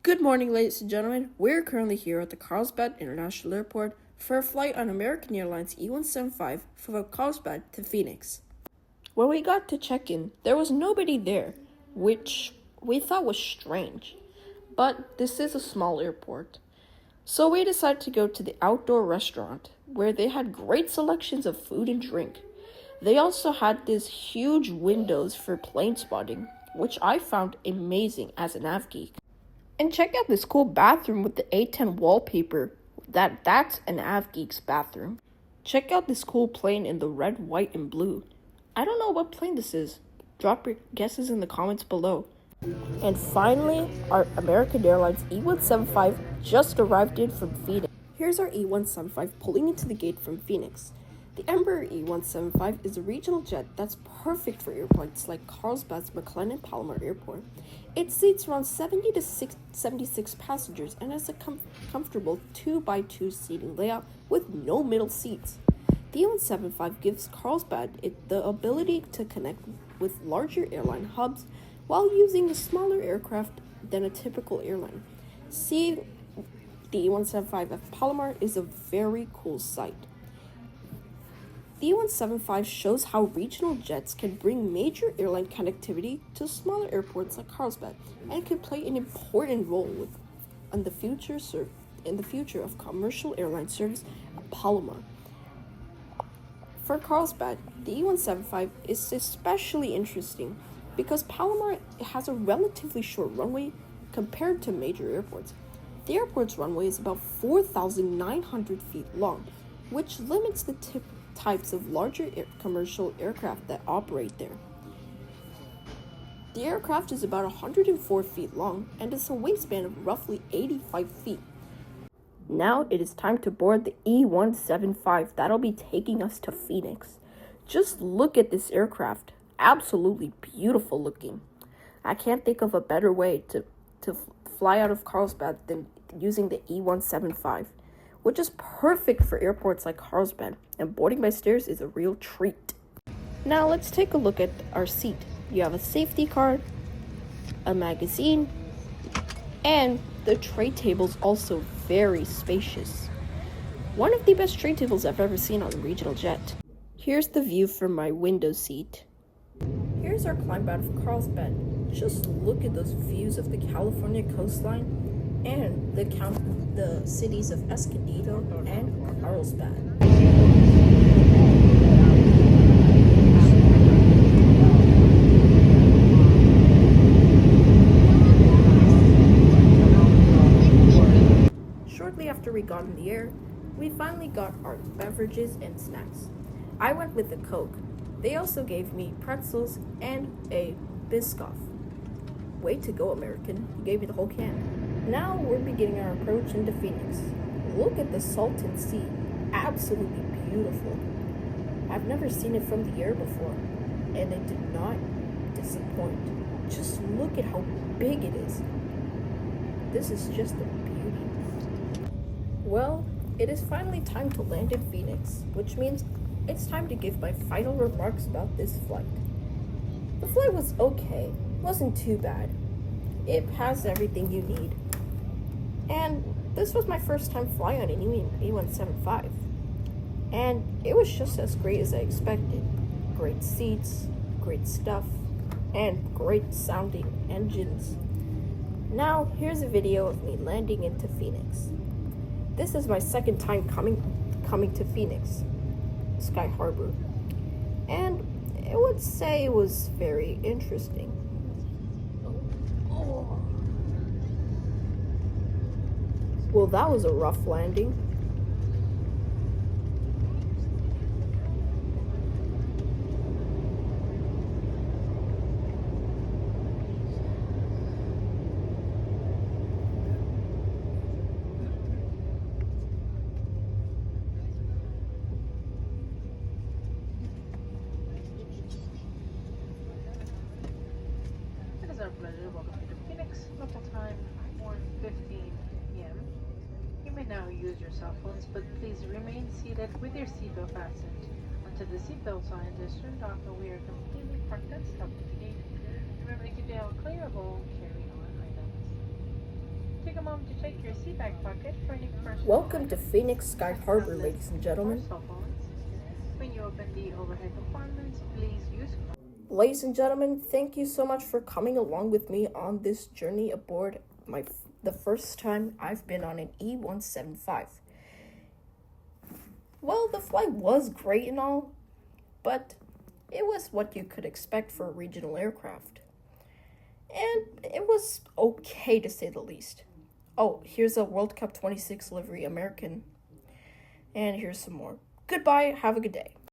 Good morning, ladies and gentlemen. We're currently here at the Carlsbad International Airport for a flight on American Airlines E-175 from Carlsbad to Phoenix. When we got to check-in, there was nobody there, which we thought was strange. But this is a small airport. So we decided to go to the outdoor restaurant, where they had great selections of food and drink. They also had these huge windows for plane spotting, which I found amazing as an av geek. And check out this cool bathroom with the A10 wallpaper. That's an av geek's bathroom. Check out this cool plane in the red, white, and blue. I don't know what plane this is. Drop your guesses in the comments below. And finally, our American Airlines E-175 just arrived in from Phoenix. Here's our E-175 pulling into the gate from Phoenix. The Embraer E-175 is a regional jet that's perfect for airports like Carlsbad's McLennan Palomar Airport. It seats around 70 to 76 passengers and has a comfortable 2x2 seating layout with no middle seats. The E-175 gives Carlsbad the ability to connect with larger airline hubs while using a smaller aircraft than a typical airline. Seeing the E-175 at Palomar is a very cool sight. The E-175 shows how regional jets can bring major airline connectivity to smaller airports like Carlsbad and can play an important role in the future of commercial airline service at Palomar. For Carlsbad, the E-175 is especially interesting because Palomar has a relatively short runway compared to major airports. The airport's runway is about 4,900 feet long, which limits the types of larger commercial aircraft that operate there. The aircraft is about 104 feet long and has a wingspan of roughly 85 feet. Now it is time to board the E-175 that'll be taking us to Phoenix. Just look at this aircraft. Absolutely beautiful looking. I can't think of a better way to fly out of Carlsbad than using the E-175. Which is perfect for airports like Carlsbad, and boarding by stairs is a real treat. Now let's take a look at our seat. You have a safety card, a magazine, and the tray table's also very spacious. One of the best tray tables I've ever seen on a regional jet. Here's the view from my window seat. Here's our climb out of Carlsbad. Just look at those views of the California coastline and the cities of Escondido and Carlsbad. Shortly after we got in the air, we finally got our beverages and snacks. I went with a Coke. They also gave me pretzels and a Biscoff. Way to go, American. You gave me the whole can. Now we're beginning our approach into Phoenix. Look at the Salton Sea. Absolutely beautiful. I've never seen it from the air before, and it did not disappoint. Just look at how big it is. This is just a beauty. Well, it is finally time to land in Phoenix, which means it's time to give my final remarks about this flight. The flight was okay. Wasn't too bad. It has everything you need. And this was my first time flying on an E-175. And it was just as great as I expected. Great seats, great stuff, and great sounding engines. Now, here's a video of me landing into Phoenix. This is my second time coming to Phoenix, Sky Harbor. And I would say it was very interesting. Well, that was a rough landing. It is our pleasure to welcome you to Phoenix. Local time 4:15 p.m. You may now use your cell phones, but please remain seated with your seatbelt fastened. Until the seatbelt signs are turned off and we are completely parked and stopped at the gate. Remember to keep the aisle clear of all carry-on items. home to check your seat back pocket for any personal Welcome to items, Phoenix Sky Harbor, tablets, ladies and or gentlemen. cell phones. When you open the overhead compartments, please use. Ladies and gentlemen, thank you so much for coming along with me on this journey aboard the first time I've been on an E-175. Well, the flight was great and all, but it was what you could expect for a regional aircraft. And it was okay to say the least. Oh, here's a World Cup 26 livery American. And here's some more. Goodbye, have a good day.